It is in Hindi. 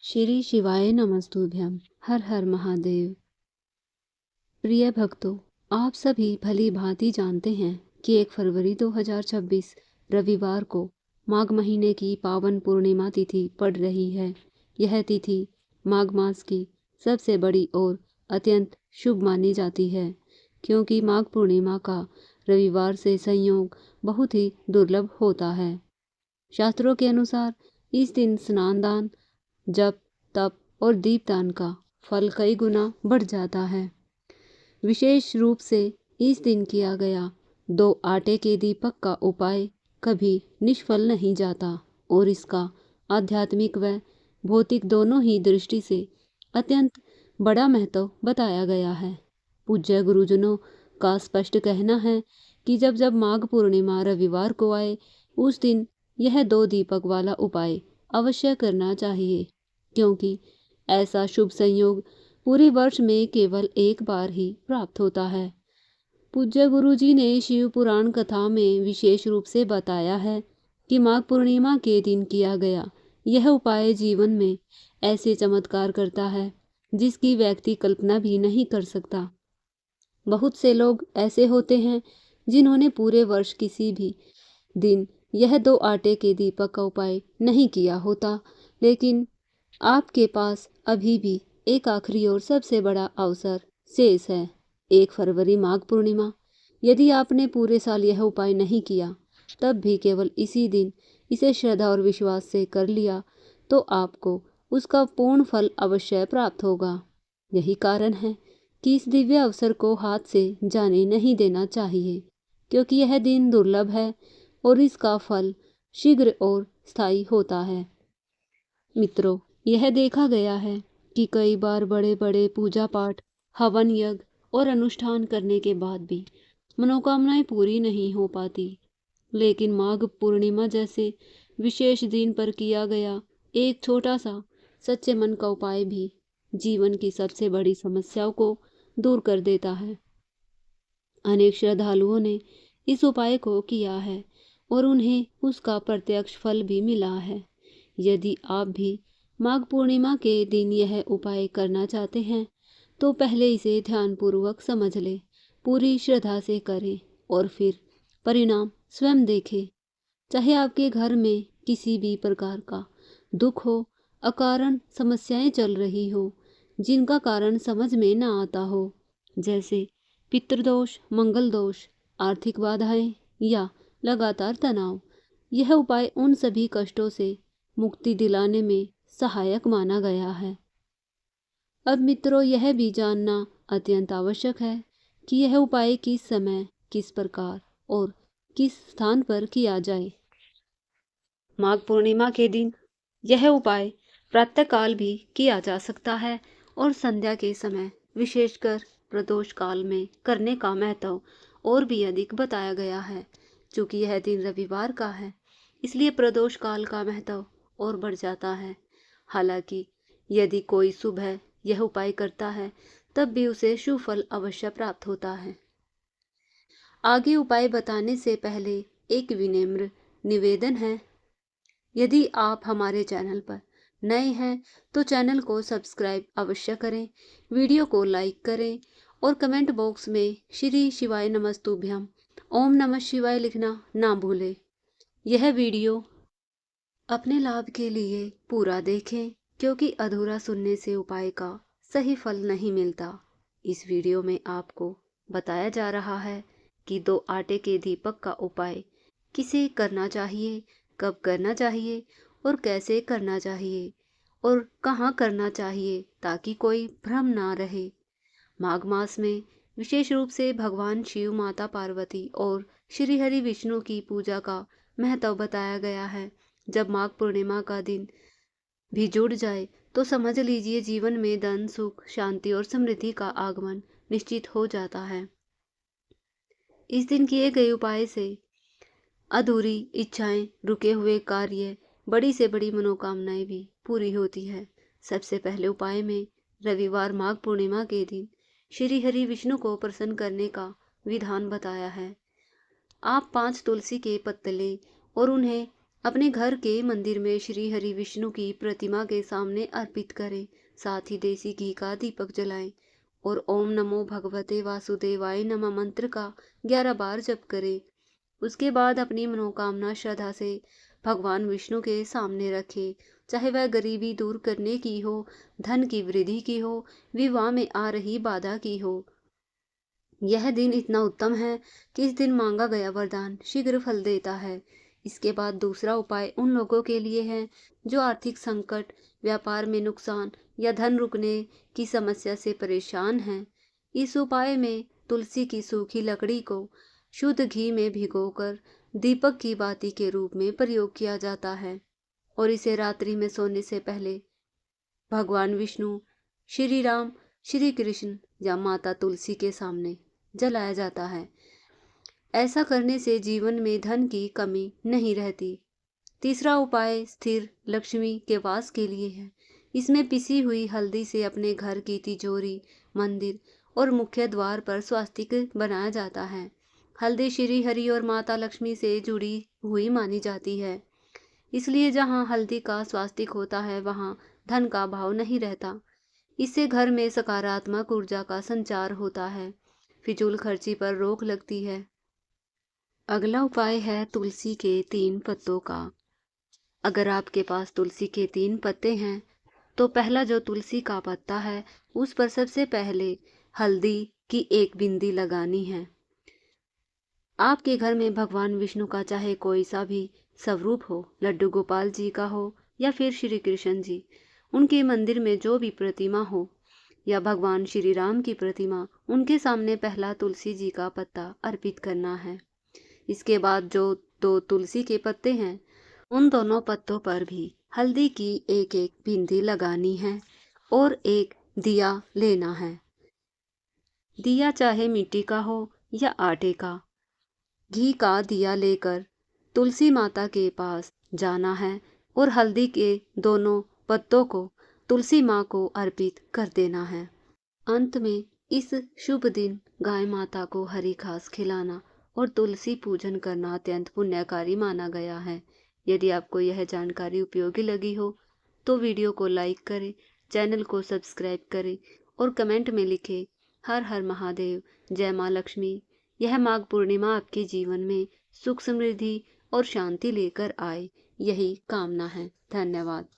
श्री शिवाय नमस्तुभ्यम। हर हर महादेव। प्रिय भक्तों, आप सभी भली भांति जानते हैं कि 1 फरवरी 2026 रविवार को माघ महीने की पावन पूर्णिमा तिथि पड़ रही है। यह तिथि माघ मास की सबसे बड़ी और अत्यंत शुभ मानी जाती है, क्योंकि माघ पूर्णिमा का रविवार से संयोग बहुत ही दुर्लभ होता है। शास्त्रों के अनुसार इस दिन स्नान दान, जप तप और दीपदान का फल कई गुना बढ़ जाता है। विशेष रूप से इस दिन किया गया 2 आटे के दीपक का उपाय कभी निष्फल नहीं जाता और इसका आध्यात्मिक व भौतिक दोनों ही दृष्टि से अत्यंत बड़ा महत्व बताया गया है। पूज्य गुरुजनों का स्पष्ट कहना है कि जब जब माघ पूर्णिमा रविवार को आए, उस दिन यह 2 दीपक वाला उपाय अवश्य करना चाहिए, क्योंकि ऐसा शुभ संयोग पूरे वर्ष में केवल एक बार ही प्राप्त होता है। पूज्य गुरु जी ने शिव पुराण कथा में विशेष रूप से बताया है कि माघ पूर्णिमा के दिन किया गया यह उपाय जीवन में ऐसे चमत्कार करता है जिसकी व्यक्ति कल्पना भी नहीं कर सकता। बहुत से लोग ऐसे होते हैं जिन्होंने पूरे वर्ष किसी भी दिन यह 2 आटे के दीपक का उपाय नहीं किया होता, लेकिन आपके पास अभी भी एक आखिरी और सबसे बड़ा अवसर शेष है, 1 फरवरी माघ पूर्णिमा। यदि आपने पूरे साल यह उपाय नहीं किया, तब भी केवल इसी दिन इसे श्रद्धा और विश्वास से कर लिया तो आपको उसका पूर्ण फल अवश्य प्राप्त होगा। यही कारण है कि इस दिव्य अवसर को हाथ से जाने नहीं देना चाहिए, क्योंकि यह दिन दुर्लभ है और इसका फल शीघ्र और स्थायी होता है। मित्रों, यह देखा गया है कि कई बार बड़े बड़े पूजा पाठ, हवन यज्ञ और अनुष्ठान करने के बाद भी मनोकामनाएं पूरी नहीं हो पाती, लेकिन माघ पूर्णिमा जैसे विशेष दिन पर किया गया एक छोटा सा सच्चे मन का उपाय भी जीवन की सबसे बड़ी समस्याओं को दूर कर देता है। अनेक श्रद्धालुओं ने इस उपाय को किया है और उन्हें उसका प्रत्यक्ष फल भी मिला है। यदि आप भी माघ पूर्णिमा के दिन यह उपाय करना चाहते हैं, तो पहले इसे ध्यानपूर्वक समझ लें, पूरी श्रद्धा से करें और फिर परिणाम स्वयं देखें। चाहे आपके घर में किसी भी प्रकार का दुख हो, अकारण समस्याएं चल रही हो जिनका कारण समझ में न आता हो, जैसे पितृदोष, मंगल दोष, आर्थिक बाधाएं या लगातार तनाव, यह उपाय उन सभी कष्टों से मुक्ति दिलाने में सहायक माना गया है। अब मित्रों, यह भी जानना अत्यंत आवश्यक है कि यह उपाय किस समय, किस प्रकार और किस स्थान पर किया जाए। माघ पूर्णिमा के दिन यह उपाय प्रातःकाल भी किया जा सकता है और संध्या के समय, विशेषकर प्रदोष काल में करने का महत्व और भी अधिक बताया गया है। चूँकि यह दिन रविवार का है, इसलिए प्रदोष काल का महत्व और बढ़ जाता है। हालांकि यदि कोई सुबह यह उपाय करता है, तब भी उसे शुभ फल अवश्य प्राप्त होता है। आगे उपाय बताने से पहले एक विनम्र निवेदन है। यदि आप हमारे चैनल पर नए हैं तो चैनल को सब्सक्राइब अवश्य करें, वीडियो को लाइक करें और कमेंट बॉक्स में श्री शिवाय नमस्तुभ्यम, ओम नमः शिवाय लिखना ना भूलें। यह वीडियो अपने लाभ के लिए पूरा देखें, क्योंकि अधूरा सुनने से उपाय का सही फल नहीं मिलता। इस वीडियो में आपको बताया जा रहा है कि 2 आटे के दीपक का उपाय किसे करना चाहिए, कब करना चाहिए और कैसे करना चाहिए और कहाँ करना चाहिए, ताकि कोई भ्रम ना रहे। माघ मास में विशेष रूप से भगवान शिव, माता पार्वती और श्री हरि विष्णु की पूजा का महत्व बताया गया है। जब माघ पूर्णिमा का दिन भी जुड़ जाए तो समझ लीजिए जीवन में धन, सुख, शांति और समृद्धि का आगमन निश्चित हो जाता है। इस दिन किए गए उपाय से अधूरी इच्छाएं, रुके हुए कार्य, बड़ी से बड़ी मनोकामनाएं भी पूरी होती है। सबसे पहले उपाय में रविवार माघ पूर्णिमा के दिन श्री हरि विष्णु को प्रसन्न करने का विधान बताया है। आप 5 तुलसी के पत्ते लें और उन्हें अपने घर के मंदिर में श्री हरि विष्णु की प्रतिमा के सामने अर्पित करें। साथ ही देसी घी का दीपक जलाएं और ओम नमो भगवते वासुदेवाय नमः मंत्र का 11 बार जप करें। उसके बाद अपनी मनोकामना श्रद्धा से भगवान विष्णु के सामने रखें, चाहे वह गरीबी दूर करने की हो, धन की वृद्धि की हो, विवाह में आ रही बाधा की हो। यह दिन इतना उत्तम है कि इस दिन मांगा गया वरदान शीघ्र फल देता है। इसके बाद दूसरा उपाय उन लोगों के लिए है जो आर्थिक संकट, व्यापार में नुकसान या धन रुकने की समस्या से परेशान हैं। इस उपाय में तुलसी की सूखी लकड़ी को शुद्ध घी में भिगोकर दीपक की बाती के रूप में प्रयोग किया जाता है और इसे रात्रि में सोने से पहले भगवान विष्णु, श्री राम, श्री कृष्ण या माता तुलसी के सामने जलाया जाता है। ऐसा करने से जीवन में धन की कमी नहीं रहती। तीसरा उपाय स्थिर लक्ष्मी के वास के लिए है। इसमें पिसी हुई हल्दी से अपने घर की तिजोरी, मंदिर और मुख्य द्वार पर स्वास्तिक बनाया जाता है। हल्दी श्री हरि और माता लक्ष्मी से जुड़ी हुई मानी जाती है, इसलिए जहाँ हल्दी का स्वास्तिक होता है वहाँ धन का भाव नहीं रहता। इससे घर में सकारात्मक ऊर्जा का संचार होता है, फिजूल खर्ची पर रोक लगती है। अगला उपाय है तुलसी के 3 पत्तों का। अगर आपके पास तुलसी के 3 पत्ते हैं तो पहला जो तुलसी का पत्ता है उस पर सबसे पहले हल्दी की 1 बिंदी लगानी है। आपके घर में भगवान विष्णु का चाहे कोई सा भी स्वरूप हो, लड्डू गोपाल जी का हो या फिर श्री कृष्ण जी, उनके मंदिर में जो भी प्रतिमा हो या भगवान श्री राम की प्रतिमा, उनके सामने पहला तुलसी जी का पत्ता अर्पित करना है। इसके बाद जो 2 तुलसी के पत्ते हैं उन दोनों पत्तों पर भी हल्दी की 1-1 बिंदी लगानी है और एक दिया लेना है। दिया चाहे मिट्टी का हो या आटे का। घी का दिया लेकर तुलसी माता के पास जाना है और हल्दी के दोनों पत्तों को तुलसी माँ को अर्पित कर देना है। अंत में इस शुभ दिन गाय माता को हरी घास खिलाना और तुलसी पूजन करना अत्यंत पुण्यकारी माना गया है। यदि आपको यह जानकारी उपयोगी लगी हो तो वीडियो को लाइक करें, चैनल को सब्सक्राइब करें और कमेंट में लिखें हर हर महादेव, जय माँ लक्ष्मी। यह माघ पूर्णिमा आपके जीवन में सुख, समृद्धि और शांति लेकर आए, यही कामना है। धन्यवाद।